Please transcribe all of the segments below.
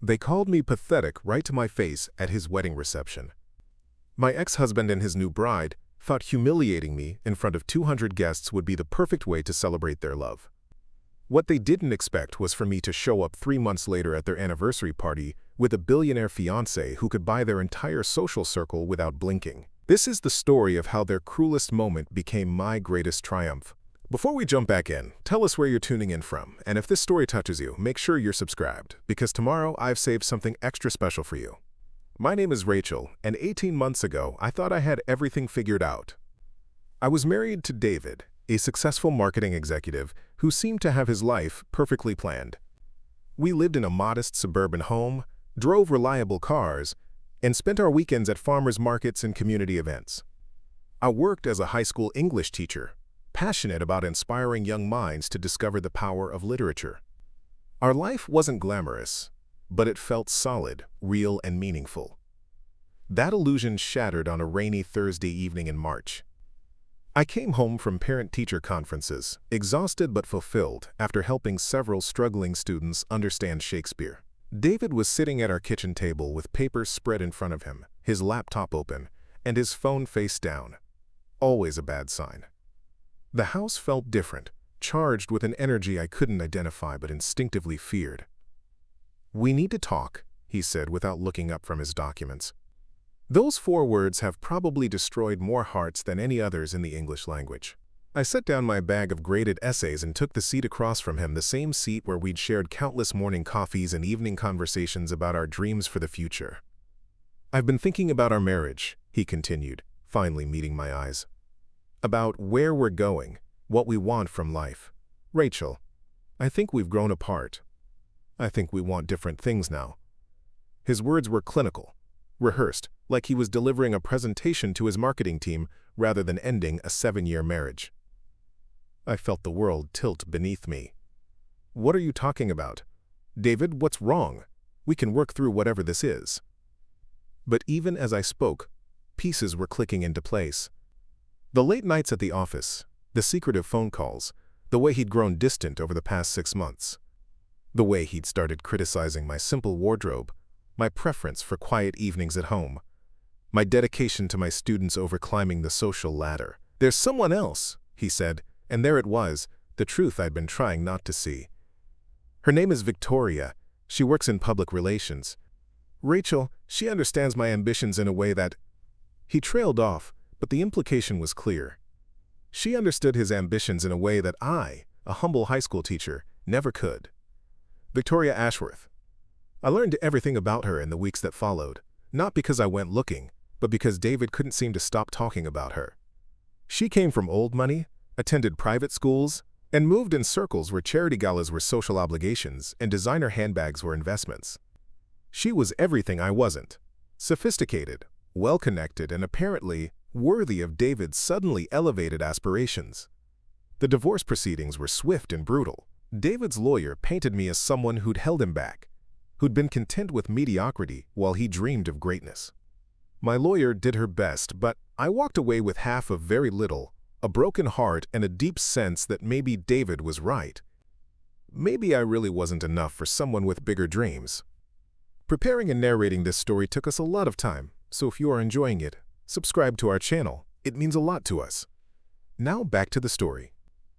They called me pathetic right to my face at his wedding reception. My ex-husband and his new bride thought humiliating me in front of 200 guests would be the perfect way to celebrate their love. What they didn't expect was for me to show up 3 months later at their anniversary party with a billionaire fiancé who could buy their entire social circle without blinking. This is the story of how their cruelest moment became my greatest triumph. Before we jump back in, tell us where you're tuning in from, and if this story touches you, make sure you're subscribed, because tomorrow I've saved something extra special for you. My name is Rachel, and 18 months ago I thought I had everything figured out. I was married to David, a successful marketing executive who seemed to have his life perfectly planned. We lived in a modest suburban home, drove reliable cars, and spent our weekends at farmers markets and community events. I worked as a high school English teacher, passionate about inspiring young minds to discover the power of literature. Our life wasn't glamorous, but it felt solid, real, and meaningful. That illusion shattered on a rainy Thursday evening in March. I came home from parent-teacher conferences, exhausted but fulfilled after helping several struggling students understand Shakespeare. David was sitting at our kitchen table with papers spread in front of him, his laptop open, and his phone face down. Always a bad sign. The house felt different, charged with an energy I couldn't identify but instinctively feared. "We need to talk," he said without looking up from his documents. Those 4 words have probably destroyed more hearts than any others in the English language. I set down my bag of graded essays and took the seat across from him, the same seat where we'd shared countless morning coffees and evening conversations about our dreams for the future. "I've been thinking about our marriage," he continued, finally meeting my eyes. "About where we're going, what we want from life. Rachel, I think we've grown apart. I think we want different things now." His words were clinical, rehearsed, like he was delivering a presentation to his marketing team rather than ending a 7-year marriage. I felt the world tilt beneath me. "What are you talking about? David, what's wrong? We can work through whatever this is." But even as I spoke, pieces were clicking into place. The late nights at the office, the secretive phone calls, the way he'd grown distant over the past 6 months. The way he'd started criticizing my simple wardrobe, my preference for quiet evenings at home, my dedication to my students over climbing the social ladder. "There's someone else," he said, and there it was, the truth I'd been trying not to see. "Her name is Victoria. She works in public relations. Rachel, she understands my ambitions in a way that—" He trailed off, but the implication was clear. She understood his ambitions in a way that I, a humble high school teacher, never could. Victoria Ashworth. I learned everything about her in the weeks that followed, not because I went looking, but because David couldn't seem to stop talking about her. She came from old money, attended private schools, and moved in circles where charity galas were social obligations and designer handbags were investments. She was everything I wasn't: sophisticated, well-connected, and apparently worthy of David's suddenly elevated aspirations. The divorce proceedings were swift and brutal. David's lawyer painted me as someone who'd held him back, who'd been content with mediocrity while he dreamed of greatness. My lawyer did her best, but I walked away with half of very little, a broken heart and a deep sense that maybe David was right. Maybe I really wasn't enough for someone with bigger dreams. Preparing and narrating this story took us a lot of time, so if you are enjoying it, subscribe to our channel. It means a lot to us. Now back to the story.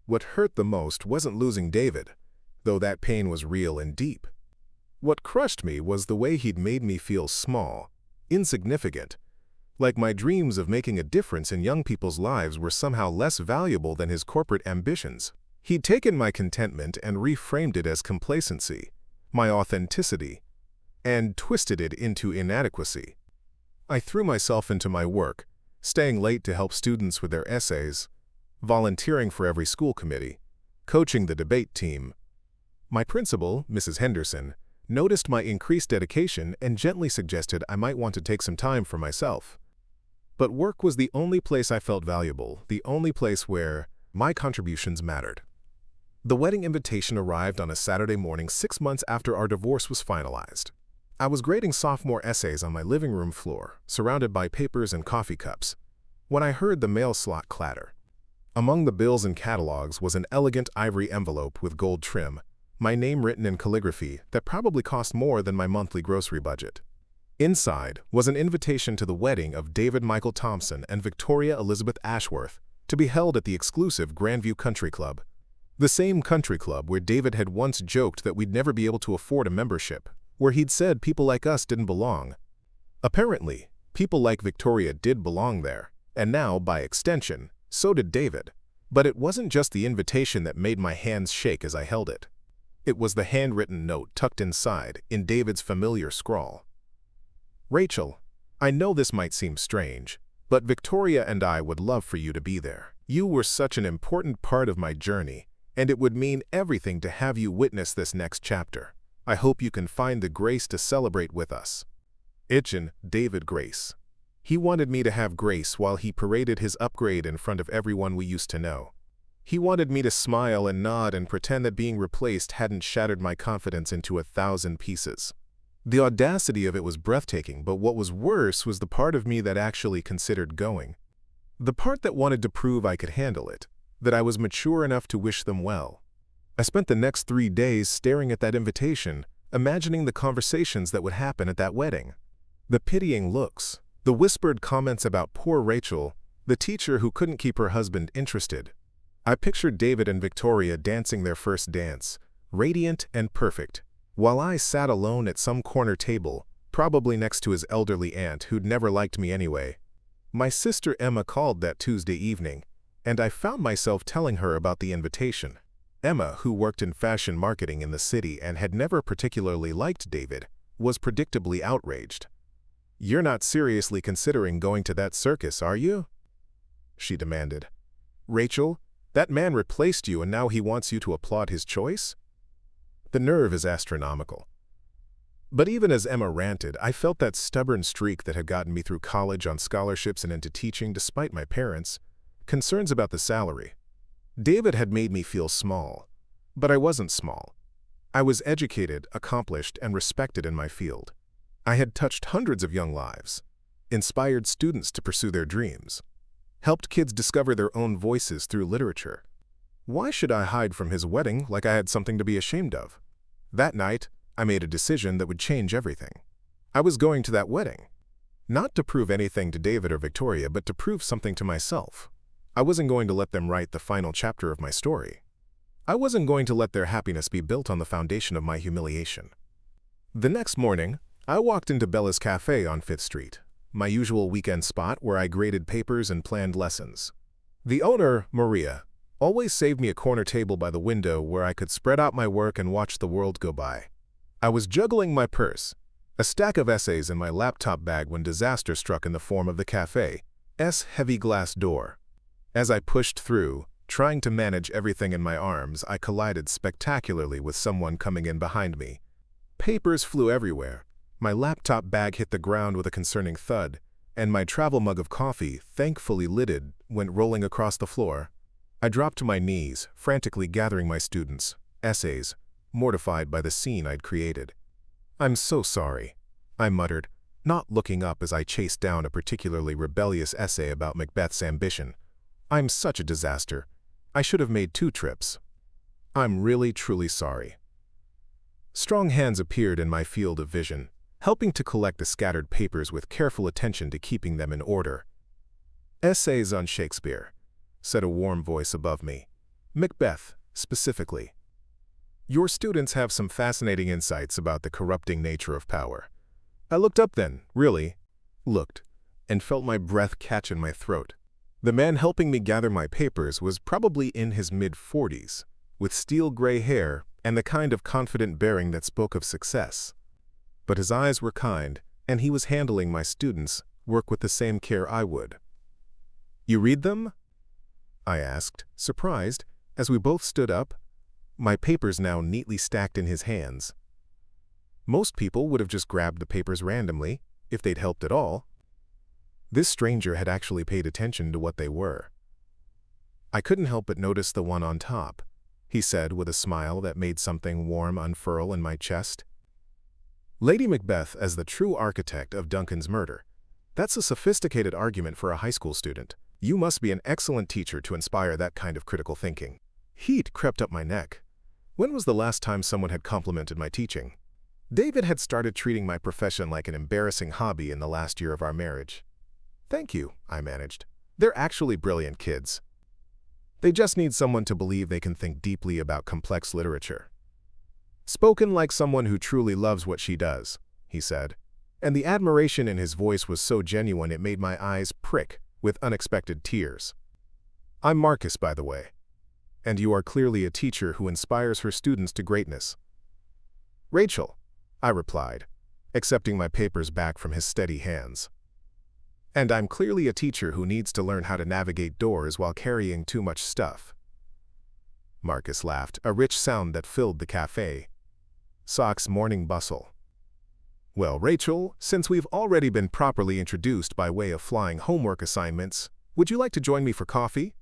What hurt the most wasn't losing David, though that pain was real and deep. What crushed me was the way he'd made me feel small, insignificant, like my dreams of making a difference in young people's lives were somehow less valuable than his corporate ambitions. He'd taken my contentment and reframed it as complacency, my authenticity, and twisted it into inadequacy. I threw myself into my work, staying late to help students with their essays, volunteering for every school committee, coaching the debate team. My principal, Mrs. Henderson, noticed my increased dedication and gently suggested I might want to take some time for myself. But work was the only place I felt valuable, the only place where my contributions mattered. The wedding invitation arrived on a Saturday morning 6 months after our divorce was finalized. I was grading sophomore essays on my living room floor, surrounded by papers and coffee cups, when I heard the mail slot clatter. Among the bills and catalogs was an elegant ivory envelope with gold trim, my name written in calligraphy that probably cost more than my monthly grocery budget. Inside was an invitation to the wedding of David Michael Thompson and Victoria Elizabeth Ashworth, to be held at the exclusive Grandview Country Club. The same country club where David had once joked that we'd never be able to afford a membership, where he'd said people like us didn't belong. Apparently, people like Victoria did belong there, and now, by extension, so did David. But it wasn't just the invitation that made my hands shake as I held it. It was the handwritten note tucked inside in David's familiar scrawl. Rachel, I know this might seem strange, but Victoria and I would love for you to be there. You were such an important part of my journey, and it would mean everything to have you witness this next chapter. I hope you can find the grace to celebrate with us. Itchin, David Grace. He wanted me to have grace while he paraded his upgrade in front of everyone we used to know. He wanted me to smile and nod and pretend that being replaced hadn't shattered my confidence into 1,000 pieces. The audacity of it was breathtaking, but what was worse was the part of me that actually considered going. The part that wanted to prove I could handle it, that I was mature enough to wish them well. I spent the next 3 days staring at that invitation, imagining the conversations that would happen at that wedding. The pitying looks, the whispered comments about poor Rachel, the teacher who couldn't keep her husband interested. I pictured David and Victoria dancing their first dance, radiant and perfect, while I sat alone at some corner table, probably next to his elderly aunt who'd never liked me anyway. My sister Emma called that Tuesday evening, and I found myself telling her about the invitation. Emma, who worked in fashion marketing in the city and had never particularly liked David, was predictably outraged. "You're not seriously considering going to that circus, are you?" she demanded. "Rachel, that man replaced you and now he wants you to applaud his choice?" The nerve is astronomical. But even as Emma ranted, I felt that stubborn streak that had gotten me through college on scholarships and into teaching despite my parents' concerns about the salary. David had made me feel small, but I wasn't small. I was educated, accomplished, and respected in my field. I had touched hundreds of young lives, inspired students to pursue their dreams, helped kids discover their own voices through literature. Why should I hide from his wedding like I had something to be ashamed of? That night, I made a decision that would change everything. I was going to that wedding. Not to prove anything to David or Victoria, but to prove something to myself. I wasn't going to let them write the final chapter of my story. I wasn't going to let their happiness be built on the foundation of my humiliation. The next morning, I walked into Bella's Cafe on 5th Street, my usual weekend spot where I graded papers and planned lessons. The owner, Maria, always saved me a corner table by the window where I could spread out my work and watch the world go by. I was juggling my purse, a stack of essays in my laptop bag when disaster struck in the form of the cafe's heavy glass door. As I pushed through, trying to manage everything in my arms, I collided spectacularly with someone coming in behind me. Papers flew everywhere. My laptop bag hit the ground with a concerning thud, and my travel mug of coffee, thankfully lidded, went rolling across the floor. I dropped to my knees, frantically gathering my students' essays, mortified by the scene I'd created. "I'm so sorry," I muttered, not looking up as I chased down a particularly rebellious essay about Macbeth's ambition. "I'm such a disaster. I should have made 2 trips. I'm really, truly sorry." Strong hands appeared in my field of vision, helping to collect the scattered papers with careful attention to keeping them in order. "Essays on Shakespeare," said a warm voice above me. "Macbeth, specifically. Your students have some fascinating insights about the corrupting nature of power." I looked up then, really looked, and felt my breath catch in my throat. The man helping me gather my papers was probably in his mid-40s, with steel gray hair and the kind of confident bearing that spoke of success. But his eyes were kind, and he was handling my students' work with the same care I would. "You read them?" I asked, surprised, as we both stood up, my papers now neatly stacked in his hands. Most people would have just grabbed the papers randomly, if they'd helped at all. This stranger had actually paid attention to what they were. "I couldn't help but notice the one on top," he said with a smile that made something warm unfurl in my chest. "Lady Macbeth as the true architect of Duncan's murder. That's a sophisticated argument for a high school student. You must be an excellent teacher to inspire that kind of critical thinking." Heat crept up my neck. When was the last time someone had complimented my teaching? David had started treating my profession like an embarrassing hobby in the last year of our marriage. Thank you, I managed. They're actually brilliant kids. They just need someone to believe they can think deeply about complex literature. Spoken like someone who truly loves what she does, he said, and the admiration in his voice was so genuine it made my eyes prick with unexpected tears. I'm Marcus, by the way, and you are clearly a teacher who inspires her students to greatness. Rachel, I replied, accepting my papers back from his steady hands. And I'm clearly a teacher who needs to learn how to navigate doors while carrying too much stuff. Marcus laughed, a rich sound that filled the cafe. Sock's morning bustle. Well, Rachel, since we've already been properly introduced by way of flying homework assignments, would you like to join me for coffee?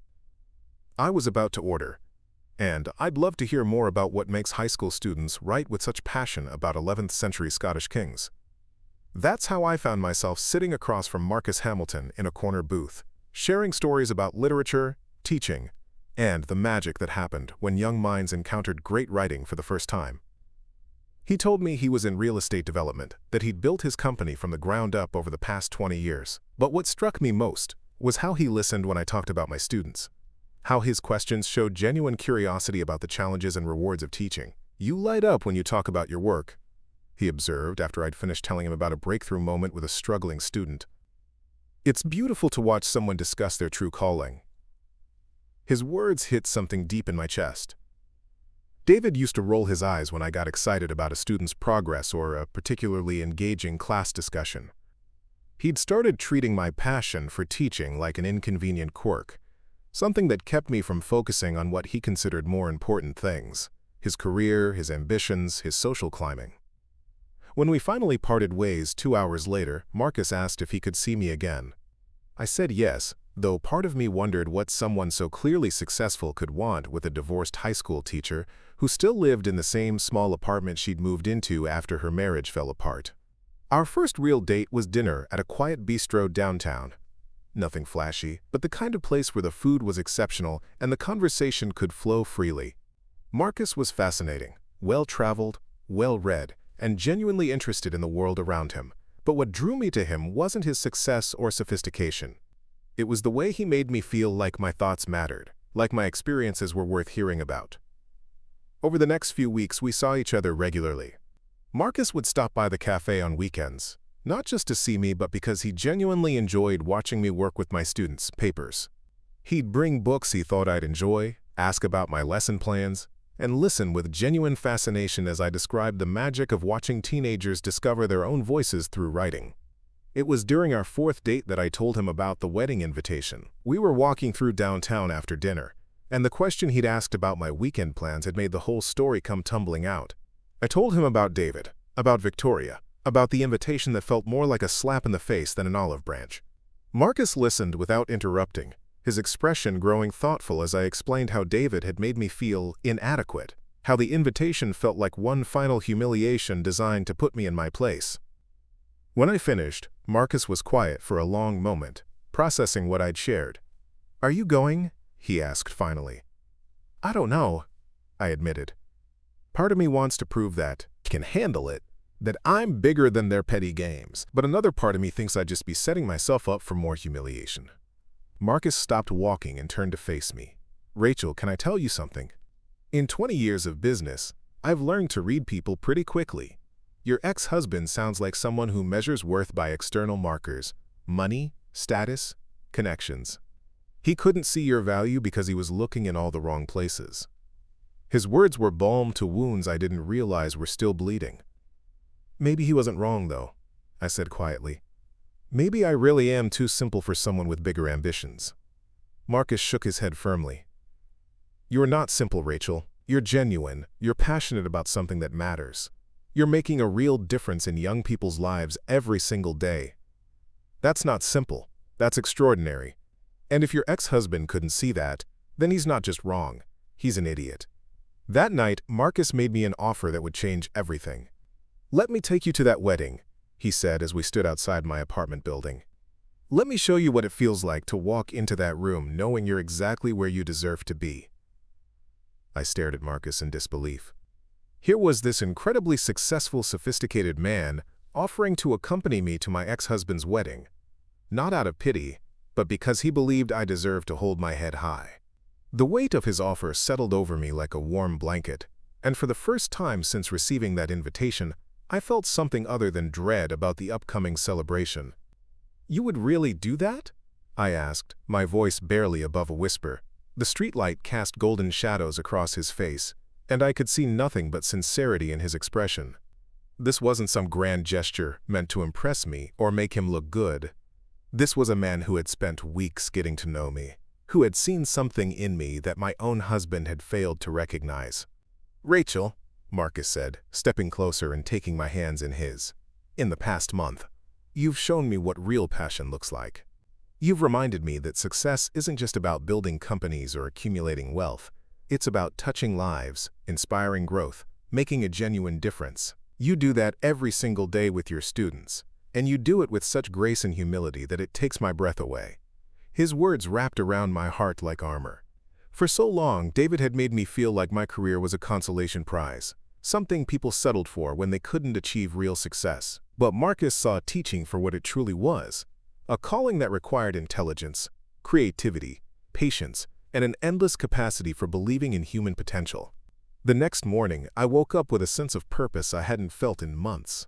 I was about to order, and I'd love to hear more about what makes high school students write with such passion about 11th century Scottish kings. That's how I found myself sitting across from Marcus Hamilton in a corner booth, sharing stories about literature, teaching, and the magic that happened when young minds encountered great writing for the first time. He told me he was in real estate development, that he'd built his company from the ground up over the past 20 years. But what struck me most was how he listened when I talked about my students. How his questions showed genuine curiosity about the challenges and rewards of teaching. You light up when you talk about your work, he observed after I'd finished telling him about a breakthrough moment with a struggling student. It's beautiful to watch someone discuss their true calling. His words hit something deep in my chest. David used to roll his eyes when I got excited about a student's progress or a particularly engaging class discussion. He'd started treating my passion for teaching like an inconvenient quirk, something that kept me from focusing on what he considered more important things: his career, his ambitions, his social climbing. When we finally parted ways 2 hours later, Marcus asked if he could see me again. I said yes, though part of me wondered what someone so clearly successful could want with a divorced high school teacher who still lived in the same small apartment she'd moved into after her marriage fell apart. Our first real date was dinner at a quiet bistro downtown. Nothing flashy, but the kind of place where the food was exceptional and the conversation could flow freely. Marcus was fascinating, well-traveled, well-read, and genuinely interested in the world around him. But what drew me to him wasn't his success or sophistication. It was the way he made me feel like my thoughts mattered, like my experiences were worth hearing about. Over the next few weeks, we saw each other regularly. Marcus would stop by the cafe on weekends, not just to see me, but because he genuinely enjoyed watching me work with my students' papers. He'd bring books he thought I'd enjoy, ask about my lesson plans, and listen with genuine fascination as I described the magic of watching teenagers discover their own voices through writing. It was during our fourth date that I told him about the wedding invitation. We were walking through downtown after dinner, and the question he'd asked about my weekend plans had made the whole story come tumbling out. I told him about David, about Victoria, about the invitation that felt more like a slap in the face than an olive branch. Marcus listened without interrupting, his expression growing thoughtful as I explained how David had made me feel inadequate, how the invitation felt like one final humiliation designed to put me in my place. When I finished, Marcus was quiet for a long moment, processing what I'd shared. "Are you going?" he asked finally. "I don't know," I admitted. Part of me wants to prove that I can handle it, that I'm bigger than their petty games, but another part of me thinks I'd just be setting myself up for more humiliation. Marcus stopped walking and turned to face me. "Rachel, can I tell you something? In 20 years of business, I've learned to read people pretty quickly. Your ex-husband sounds like someone who measures worth by external markers: money, status, connections. He couldn't see your value because he was looking in all the wrong places." His words were balm to wounds I didn't realize were still bleeding. "Maybe he wasn't wrong, though," I said quietly. "Maybe I really am too simple for someone with bigger ambitions." Marcus shook his head firmly. "You're not simple, Rachel. You're genuine. You're passionate about something that matters. You're making a real difference in young people's lives every single day. That's not simple. That's extraordinary. And if your ex-husband couldn't see that, then he's not just wrong. He's an idiot." That night, Marcus made me an offer that would change everything. "Let me take you to that wedding," he said as we stood outside my apartment building. "Let me show you what it feels like to walk into that room knowing you're exactly where you deserve to be." I stared at Marcus in disbelief. Here was this incredibly successful, sophisticated man offering to accompany me to my ex-husband's wedding, not out of pity, but because he believed I deserved to hold my head high. The weight of his offer settled over me like a warm blanket, and for the first time since receiving that invitation, I felt something other than dread about the upcoming celebration. "You would really do that?" I asked, my voice barely above a whisper. The streetlight cast golden shadows across his face, and I could see nothing but sincerity in his expression. This wasn't some grand gesture meant to impress me or make him look good. This was a man who had spent weeks getting to know me, who had seen something in me that my own husband had failed to recognize. "Rachel," Marcus said, stepping closer and taking my hands in his, "in the past month, you've shown me what real passion looks like. You've reminded me that success isn't just about building companies or accumulating wealth. It's about touching lives, inspiring growth, making a genuine difference. You do that every single day with your students, and you do it with such grace and humility that it takes my breath away." His words wrapped around my heart like armor. For so long, David had made me feel like my career was a consolation prize, something people settled for when they couldn't achieve real success. But Marcus saw teaching for what it truly was, a calling that required intelligence, creativity, patience, and an endless capacity for believing in human potential. The next morning, I woke up with a sense of purpose I hadn't felt in months.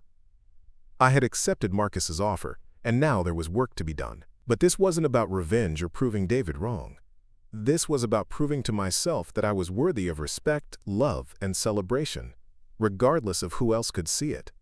I had accepted Marcus's offer, and now there was work to be done. But this wasn't about revenge or proving David wrong. This was about proving to myself that I was worthy of respect, love, and celebration, regardless of who else could see it.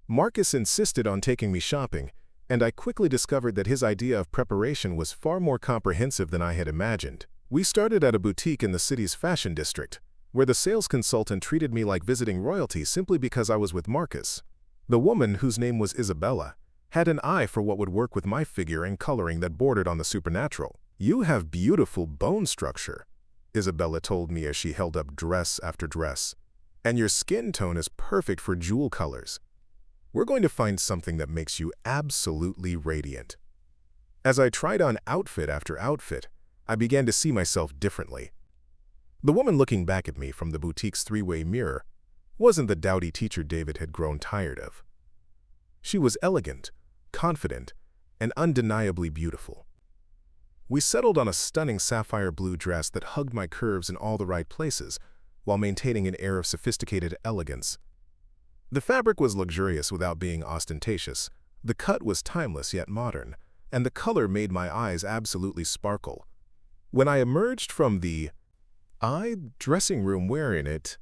Marcus insisted on taking me shopping, and I quickly discovered that his idea of preparation was far more comprehensive than I had imagined. We started at a boutique in the city's fashion district, where the sales consultant treated me like visiting royalty simply because I was with Marcus. The woman, whose name was Isabella, had an eye for what would work with my figure and coloring that bordered on the supernatural. "You have beautiful bone structure," Isabella told me as she held up dress after dress, "and your skin tone is perfect for jewel colors. We're going to find something that makes you absolutely radiant." As I tried on outfit after outfit, I began to see myself differently. The woman looking back at me from the boutique's three-way mirror wasn't the dowdy teacher David had grown tired of. She was elegant, confident, and undeniably beautiful. We settled on a stunning sapphire blue dress that hugged my curves in all the right places, while maintaining an air of sophisticated elegance. The fabric was luxurious without being ostentatious, the cut was timeless yet modern, and the color made my eyes absolutely sparkle. When I emerged from the dressing room wearing it,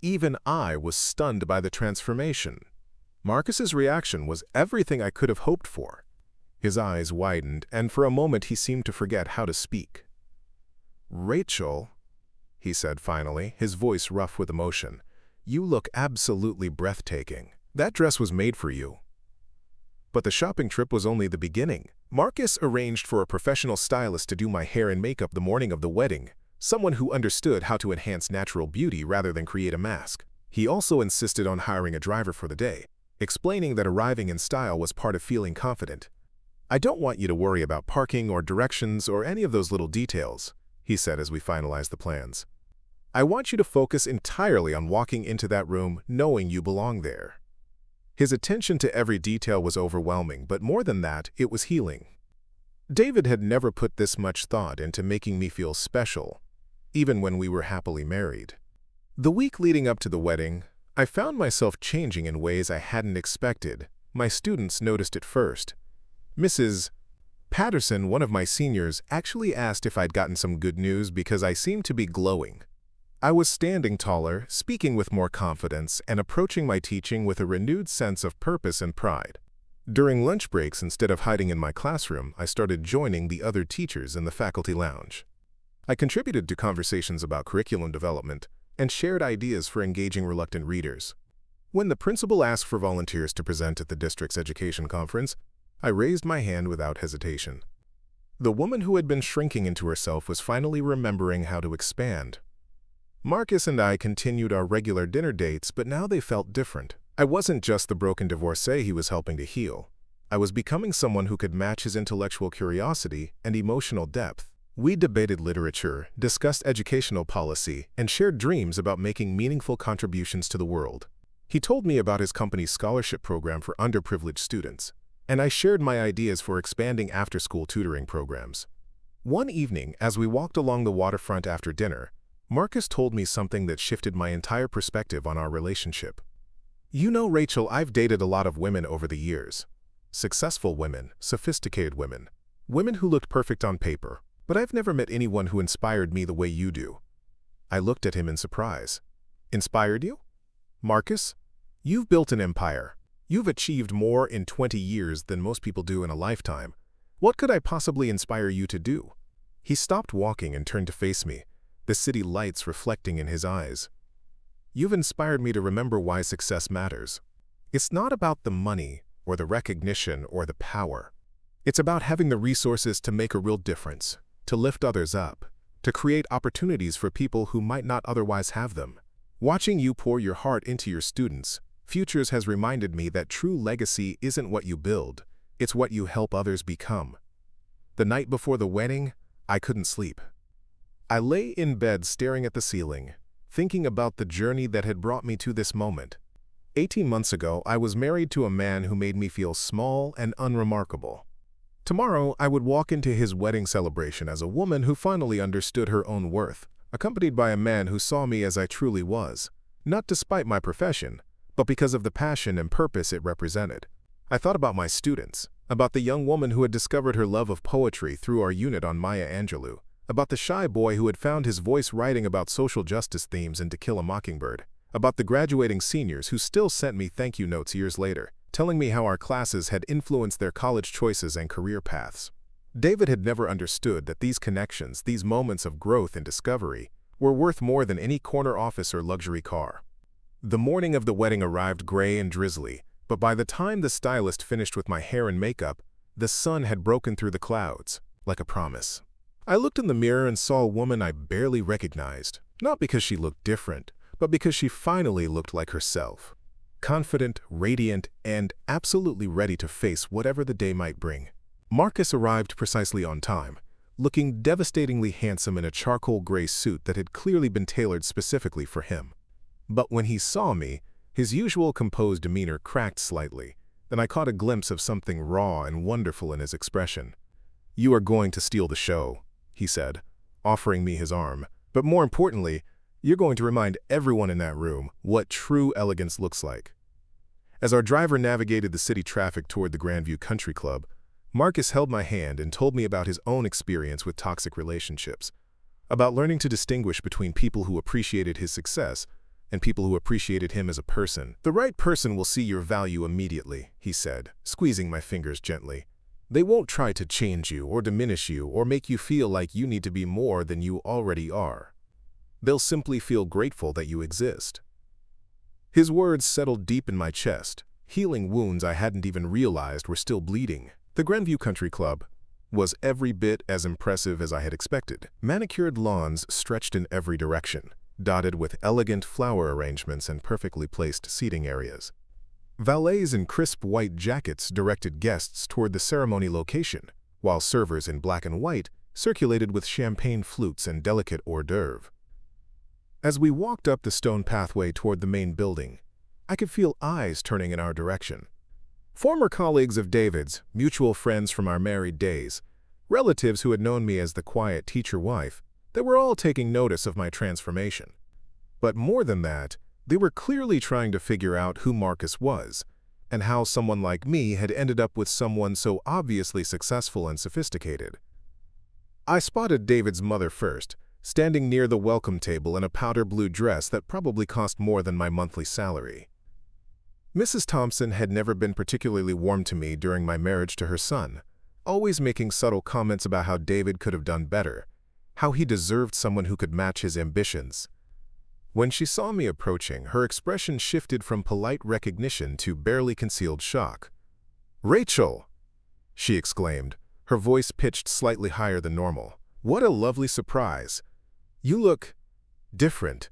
even I was stunned by the transformation. Marcus's reaction was everything I could have hoped for. His eyes widened, and for a moment he seemed to forget how to speak. "Rachel," he said finally, his voice rough with emotion, "you look absolutely breathtaking. That dress was made for you." But the shopping trip was only the beginning. Marcus arranged for a professional stylist to do my hair and makeup the morning of the wedding, someone who understood how to enhance natural beauty rather than create a mask. He also insisted on hiring a driver for the day, explaining that arriving in style was part of feeling confident. "I don't want you to worry about parking or directions or any of those little details," he said as we finalized the plans. "I want you to focus entirely on walking into that room knowing you belong there." His attention to every detail was overwhelming, but more than that, it was healing. David had never put this much thought into making me feel special, even when we were happily married. The week leading up to the wedding, I found myself changing in ways I hadn't expected. My students noticed it first. Mrs. Patterson, one of my seniors, actually asked if I'd gotten some good news because I seemed to be glowing. I was standing taller, speaking with more confidence, and approaching my teaching with a renewed sense of purpose and pride. During lunch breaks, instead of hiding in my classroom, I started joining the other teachers in the faculty lounge. I contributed to conversations about curriculum development and shared ideas for engaging reluctant readers. When the principal asked for volunteers to present at the district's education conference, I raised my hand without hesitation. The woman who had been shrinking into herself was finally remembering how to expand. Marcus and I continued our regular dinner dates, but now they felt different. I wasn't just the broken divorcee he was helping to heal. I was becoming someone who could match his intellectual curiosity and emotional depth. We debated literature, discussed educational policy, and shared dreams about making meaningful contributions to the world. He told me about his company's scholarship program for underprivileged students, and I shared my ideas for expanding after-school tutoring programs. One evening, as we walked along the waterfront after dinner, Marcus told me something that shifted my entire perspective on our relationship. "You know, Rachel, I've dated a lot of women over the years. Successful women, sophisticated women, women who looked perfect on paper, but I've never met anyone who inspired me the way you do." I looked at him in surprise. "Inspired you? Marcus, you've built an empire. You've achieved more in 20 years than most people do in a lifetime. What could I possibly inspire you to do?" He stopped walking and turned to face me, the city lights reflecting in his eyes. "You've inspired me to remember why success matters. It's not about the money or the recognition or the power. It's about having the resources to make a real difference, to lift others up, to create opportunities for people who might not otherwise have them. Watching you pour your heart into your students, Futures has reminded me that true legacy isn't what you build, it's what you help others become." The night before the wedding, I couldn't sleep. I lay in bed staring at the ceiling, thinking about the journey that had brought me to this moment. 18 months ago, I was married to a man who made me feel small and unremarkable. Tomorrow, I would walk into his wedding celebration as a woman who finally understood her own worth, accompanied by a man who saw me as I truly was, not despite my profession, but because of the passion and purpose it represented. I thought about my students, about the young woman who had discovered her love of poetry through our unit on Maya Angelou, about the shy boy who had found his voice writing about social justice themes in To Kill a Mockingbird, about the graduating seniors who still sent me thank you notes years later, telling me how our classes had influenced their college choices and career paths. David had never understood that these connections, these moments of growth and discovery, were worth more than any corner office or luxury car. The morning of the wedding arrived gray and drizzly, but by the time the stylist finished with my hair and makeup, the sun had broken through the clouds, like a promise. I looked in the mirror and saw a woman I barely recognized, not because she looked different, but because she finally looked like herself. Confident, radiant, and absolutely ready to face whatever the day might bring. Marcus arrived precisely on time, looking devastatingly handsome in a charcoal gray suit that had clearly been tailored specifically for him. But when he saw me, his usual composed demeanor cracked slightly, and I caught a glimpse of something raw and wonderful in his expression. "You are going to steal the show," he said, offering me his arm. "But more importantly, you're going to remind everyone in that room what true elegance looks like." As our driver navigated the city traffic toward the Grandview Country Club, Marcus held my hand and told me about his own experience with toxic relationships, about learning to distinguish between people who appreciated his success and people who appreciated him as a person. "The right person will see your value immediately," he said, squeezing my fingers gently. "They won't try to change you or diminish you or make you feel like you need to be more than you already are. They'll simply feel grateful that you exist." His words settled deep in my chest, healing wounds I hadn't even realized were still bleeding. The Grandview Country Club was every bit as impressive as I had expected. Manicured lawns stretched in every direction, dotted with elegant flower arrangements and perfectly placed seating areas. Valets in crisp white jackets directed guests toward the ceremony location, while servers in black and white circulated with champagne flutes and delicate hors d'oeuvre. As we walked up the stone pathway toward the main building, I could feel eyes turning in our direction. Former colleagues of David's, mutual friends from our married days, relatives who had known me as the quiet teacher wife, they were all taking notice of my transformation. But more than that, they were clearly trying to figure out who Marcus was, and how someone like me had ended up with someone so obviously successful and sophisticated. I spotted David's mother first, standing near the welcome table in a powder blue dress that probably cost more than my monthly salary. Mrs. Thompson had never been particularly warm to me during my marriage to her son, always making subtle comments about how David could have done better, how he deserved someone who could match his ambitions. When she saw me approaching, her expression shifted from polite recognition to barely concealed shock. "Rachel!" she exclaimed, her voice pitched slightly higher than normal. "What a lovely surprise! You look different,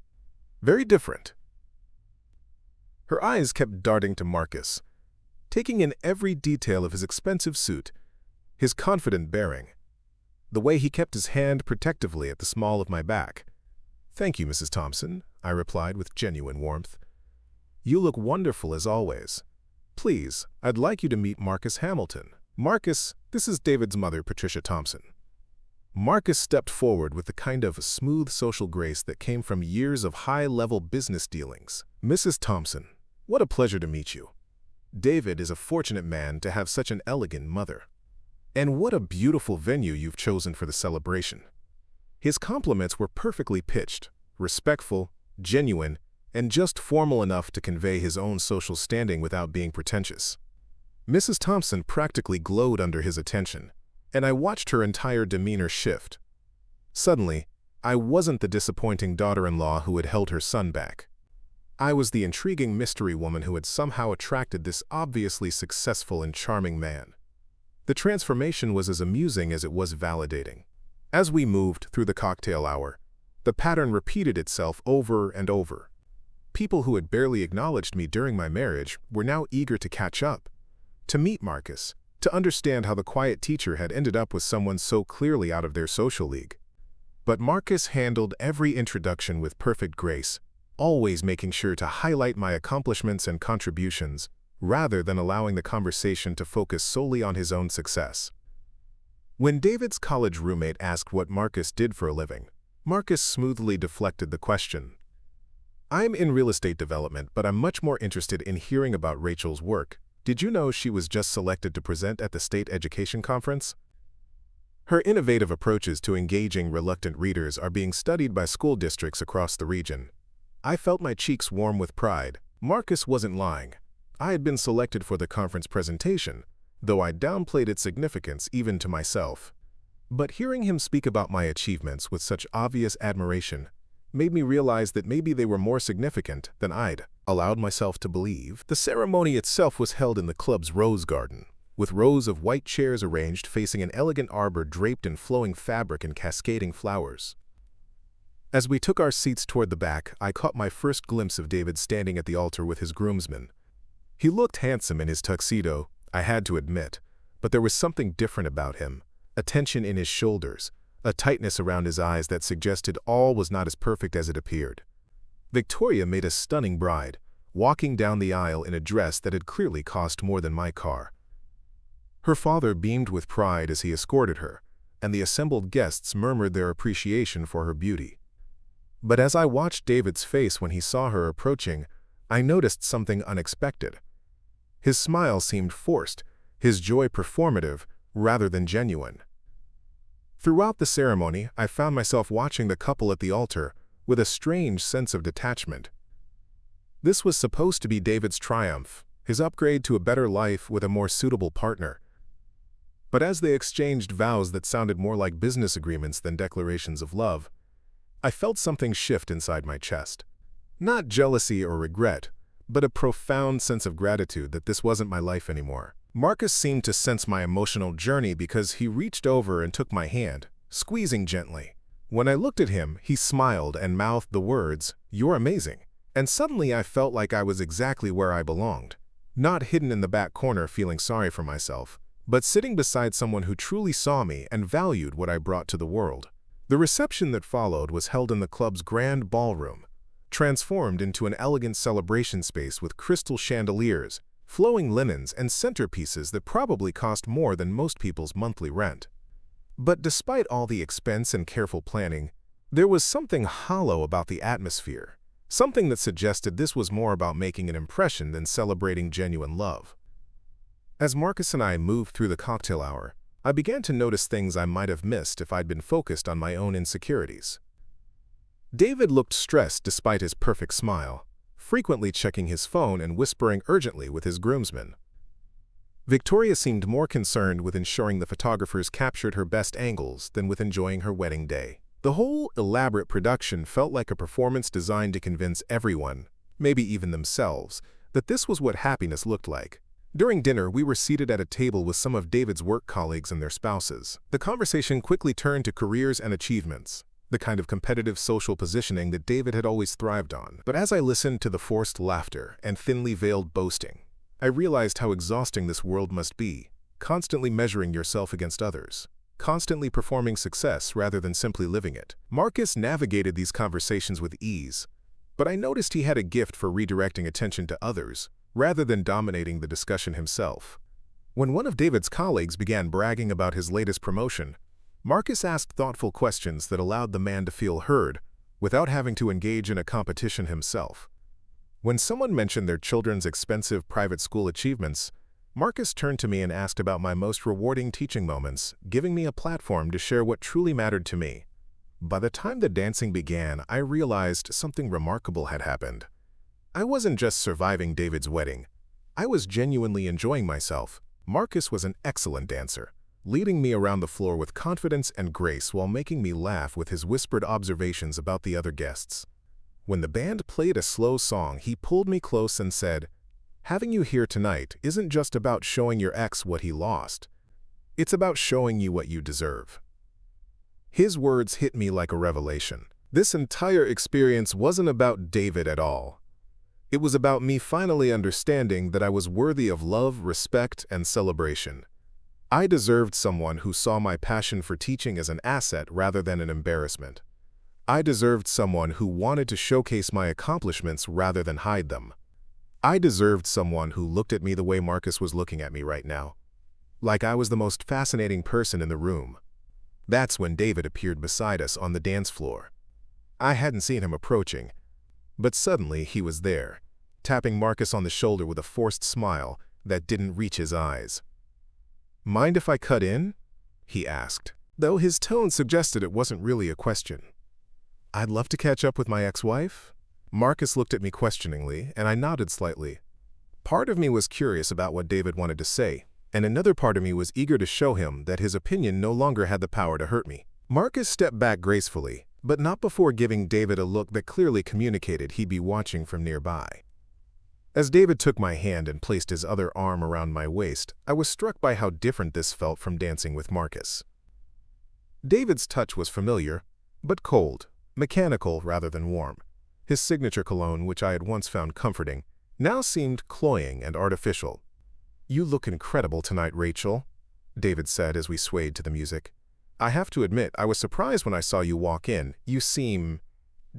very different." Her eyes kept darting to Marcus, taking in every detail of his expensive suit, his confident bearing. the way he kept his hand protectively at the small of my back. "Thank you, Mrs. Thompson," I replied with genuine warmth. "You look wonderful as always. Please, I'd like you to meet Marcus Hamilton. Marcus, this is David's mother, Patricia Thompson." Marcus stepped forward with the kind of smooth social grace that came from years of high-level business dealings. "Mrs. Thompson, what a pleasure to meet you. David is a fortunate man to have such an elegant mother. And what a beautiful venue you've chosen for the celebration." His compliments were perfectly pitched, respectful, genuine, and just formal enough to convey his own social standing without being pretentious. Mrs. Thompson practically glowed under his attention, and I watched her entire demeanor shift. Suddenly, I wasn't the disappointing daughter-in-law who had held her son back. I was the intriguing mystery woman who had somehow attracted this obviously successful and charming man. The transformation was as amusing as it was validating. As we moved through the cocktail hour, the pattern repeated itself over and over. People who had barely acknowledged me during my marriage were now eager to catch up, to meet Marcus, to understand how the quiet teacher had ended up with someone so clearly out of their social league. But Marcus handled every introduction with perfect grace, always making sure to highlight my accomplishments and contributions, rather than allowing the conversation to focus solely on his own success. When David's college roommate asked what Marcus did for a living, Marcus smoothly deflected the question. "I'm in real estate development, but I'm much more interested in hearing about Rachel's work. Did you know she was just selected to present at the state education conference?" Her innovative approaches to engaging reluctant readers are being studied by school districts across the region. I felt my cheeks warm with pride. Marcus wasn't lying. I had been selected for the conference presentation, though I downplayed its significance even to myself. But hearing him speak about my achievements with such obvious admiration made me realize that maybe they were more significant than I'd allowed myself to believe. The ceremony itself was held in the club's rose garden, with rows of white chairs arranged facing an elegant arbor draped in flowing fabric and cascading flowers. As we took our seats toward the back, I caught my first glimpse of David standing at the altar with his groomsmen. He looked handsome in his tuxedo, I had to admit, but there was something different about him, a tension in his shoulders, a tightness around his eyes that suggested all was not as perfect as it appeared. Victoria made a stunning bride, walking down the aisle in a dress that had clearly cost more than my car. Her father beamed with pride as he escorted her, and the assembled guests murmured their appreciation for her beauty. But as I watched David's face when he saw her approaching, I noticed something unexpected. His smile seemed forced, his joy performative rather than genuine. Throughout the ceremony, I found myself watching the couple at the altar with a strange sense of detachment. This was supposed to be David's triumph, his upgrade to a better life with a more suitable partner. But as they exchanged vows that sounded more like business agreements than declarations of love, I felt something shift inside my chest. Not jealousy or regret, but a profound sense of gratitude that this wasn't my life anymore. Marcus seemed to sense my emotional journey because he reached over and took my hand, squeezing gently. When I looked at him, he smiled and mouthed the words, "You're amazing." And suddenly I felt like I was exactly where I belonged. Not hidden in the back corner feeling sorry for myself, but sitting beside someone who truly saw me and valued what I brought to the world. The reception that followed was held in the club's grand ballroom, transformed into an elegant celebration space with crystal chandeliers, flowing linens, and centerpieces that probably cost more than most people's monthly rent. But despite all the expense and careful planning, there was something hollow about the atmosphere, something that suggested this was more about making an impression than celebrating genuine love. As Marcus and I moved through the cocktail hour, I began to notice things I might have missed if I'd been focused on my own insecurities. David looked stressed despite his perfect smile, frequently checking his phone and whispering urgently with his groomsmen. Victoria seemed more concerned with ensuring the photographers captured her best angles than with enjoying her wedding day. The whole elaborate production felt like a performance designed to convince everyone, maybe even themselves, that this was what happiness looked like. During dinner, we were seated at a table with some of David's work colleagues and their spouses. The conversation quickly turned to careers and achievements, the kind of competitive social positioning that David had always thrived on. But as I listened to the forced laughter and thinly veiled boasting, I realized how exhausting this world must be, constantly measuring yourself against others. constantly performing success rather than simply living it. Marcus navigated these conversations with ease, but I noticed he had a gift for redirecting attention to others, rather than dominating the discussion himself. When one of David's colleagues began bragging about his latest promotion, Marcus asked thoughtful questions that allowed the man to feel heard, without having to engage in a competition himself. When someone mentioned their children's expensive private school achievements, Marcus turned to me and asked about my most rewarding teaching moments, giving me a platform to share what truly mattered to me. By the time the dancing began, I realized something remarkable had happened. I wasn't just surviving David's wedding. I was genuinely enjoying myself. Marcus was an excellent dancer, leading me around the floor with confidence and grace while making me laugh with his whispered observations about the other guests. When the band played a slow song, he pulled me close and said, "Having you here tonight isn't just about showing your ex what he lost. It's about showing you what you deserve." His words hit me like a revelation. This entire experience wasn't about David at all. It was about me finally understanding that I was worthy of love, respect, and celebration. I deserved someone who saw my passion for teaching as an asset rather than an embarrassment. I deserved someone who wanted to showcase my accomplishments rather than hide them. I deserved someone who looked at me the way Marcus was looking at me right now, like I was the most fascinating person in the room. That's when David appeared beside us on the dance floor. I hadn't seen him approaching, but suddenly he was there, tapping Marcus on the shoulder with a forced smile that didn't reach his eyes. "Mind if I cut in?" he asked, though his tone suggested it wasn't really a question. "I'd love to catch up with my ex-wife." Marcus looked at me questioningly, and I nodded slightly. Part of me was curious about what David wanted to say, and another part of me was eager to show him that his opinion no longer had the power to hurt me. Marcus stepped back gracefully, but not before giving David a look that clearly communicated he'd be watching from nearby. As David took my hand and placed his other arm around my waist, I was struck by how different this felt from dancing with Marcus. David's touch was familiar, but cold, mechanical rather than warm. His signature cologne, which I had once found comforting, now seemed cloying and artificial. "You look incredible tonight, Rachel," David said as we swayed to the music. "I have to admit, I was surprised when I saw you walk in. You seem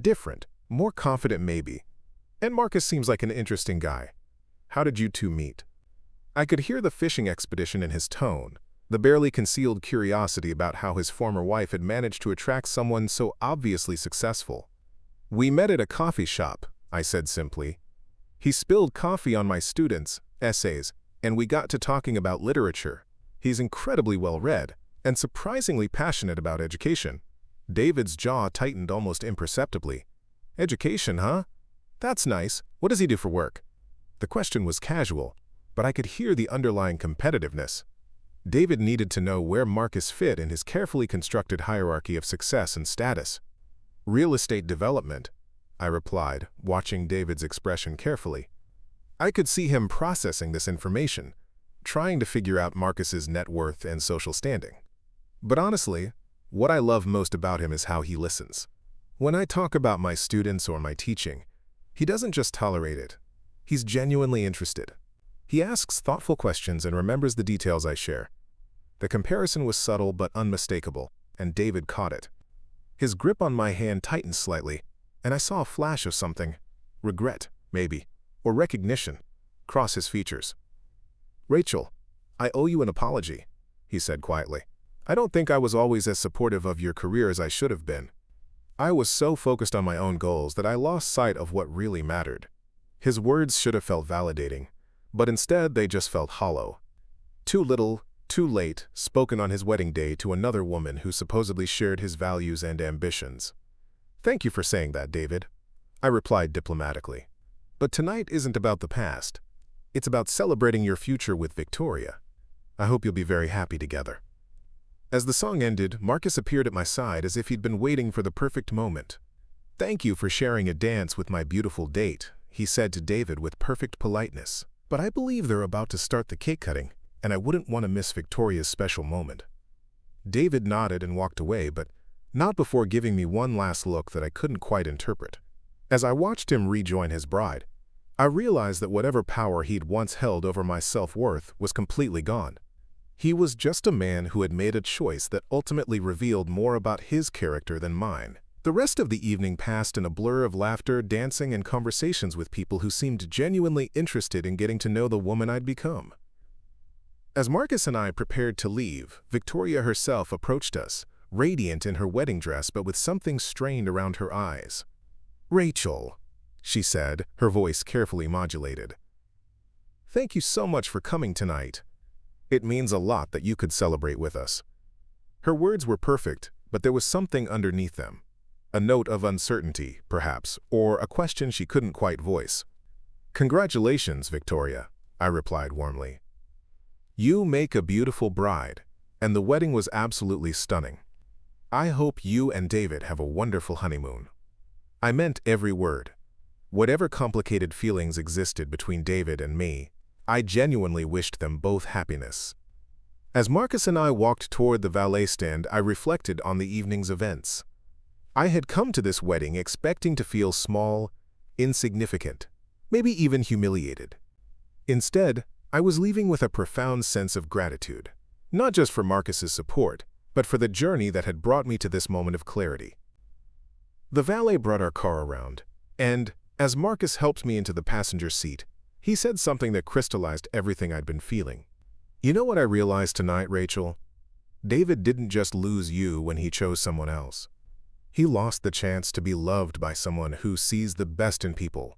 different, more confident maybe. And Marcus seems like an interesting guy. How did you two meet?" I could hear the fishing expedition in his tone, the barely concealed curiosity about how his former wife had managed to attract someone so obviously successful. "We met at a coffee shop," I said simply. "He spilled coffee on my students' essays, and we got to talking about literature. He's incredibly well-read and surprisingly passionate about education." David's jaw tightened almost imperceptibly. "Education, huh? That's nice. What does he do for work?" The question was casual, but I could hear the underlying competitiveness. David needed to know where Marcus fit in his carefully constructed hierarchy of success and status. "Real estate development," I replied, watching David's expression carefully. I could see him processing this information, trying to figure out Marcus's net worth and social standing. But honestly, what I love most about him is how he listens. When I talk about my students or my teaching, he doesn't just tolerate it. He's genuinely interested. He asks thoughtful questions and remembers the details I share. The comparison was subtle but unmistakable, and David caught it. His grip on my hand tightened slightly, and I saw a flash of something, regret, maybe, or recognition, cross his features. "Rachel, I owe you an apology," he said quietly. "I don't think I was always as supportive of your career as I should have been. I was so focused on my own goals that I lost sight of what really mattered." His words should have felt validating, but instead they just felt hollow. Too little, too late, spoken on his wedding day to another woman who supposedly shared his values and ambitions. "Thank you for saying that, David," I replied diplomatically. "But tonight isn't about the past. It's about celebrating your future with Victoria. I hope you'll be very happy together." As the song ended, Marcus appeared at my side as if he'd been waiting for the perfect moment. "Thank you for sharing a dance with my beautiful date," he said to David with perfect politeness. "But I believe they're about to start the cake cutting, and I wouldn't want to miss Victoria's special moment." David nodded and walked away, but not before giving me one last look that I couldn't quite interpret. As I watched him rejoin his bride, I realized that whatever power he'd once held over my self-worth was completely gone. He was just a man who had made a choice that ultimately revealed more about his character than mine. The rest of the evening passed in a blur of laughter, dancing, and conversations with people who seemed genuinely interested in getting to know the woman I'd become. As Marcus and I prepared to leave, Victoria herself approached us, radiant in her wedding dress but with something strained around her eyes. "Rachel," she said, her voice carefully modulated. "Thank you so much for coming tonight. It means a lot that you could celebrate with us." Her words were perfect, but there was something underneath them. A note of uncertainty, perhaps, or a question she couldn't quite voice. "Congratulations, Victoria," I replied warmly. "You make a beautiful bride, and the wedding was absolutely stunning. I hope you and David have a wonderful honeymoon." I meant every word. Whatever complicated feelings existed between David and me, I genuinely wished them both happiness. As Marcus and I walked toward the valet stand, I reflected on the evening's events. I had come to this wedding expecting to feel small, insignificant, maybe even humiliated. Instead, I was leaving with a profound sense of gratitude, not just for Marcus's support, but for the journey that had brought me to this moment of clarity. The valet brought our car around, and, as Marcus helped me into the passenger seat, he said something that crystallized everything I'd been feeling. "You know what I realized tonight, Rachel? David didn't just lose you when he chose someone else. He lost the chance to be loved by someone who sees the best in people,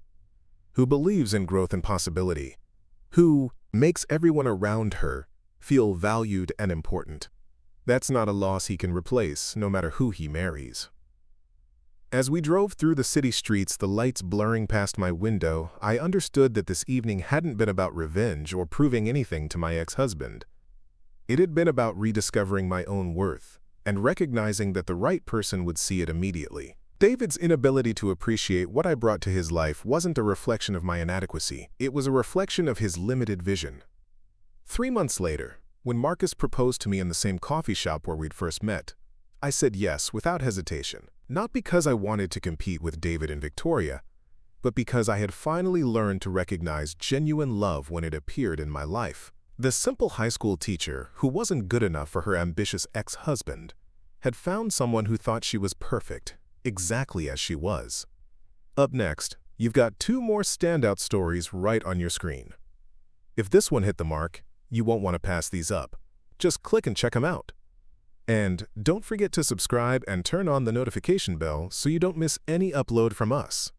who believes in growth and possibility, who makes everyone around her feel valued and important. That's not a loss he can replace, no matter who he marries." As we drove through the city streets, the lights blurring past my window, I understood that this evening hadn't been about revenge or proving anything to my ex-husband. It had been about rediscovering my own worth and recognizing that the right person would see it immediately. David's inability to appreciate what I brought to his life wasn't a reflection of my inadequacy. It was a reflection of his limited vision. 3 months later, when Marcus proposed to me in the same coffee shop where we'd first met, I said yes without hesitation, not because I wanted to compete with David and Victoria, but because I had finally learned to recognize genuine love when it appeared in my life. The simple high school teacher, who wasn't good enough for her ambitious ex-husband, had found someone who thought she was perfect, exactly as she was. Up next, you've got 2 more standout stories right on your screen. If this one hit the mark, you won't want to pass these up. Just click and check them out. And don't forget to subscribe and turn on the notification bell so you don't miss any upload from us.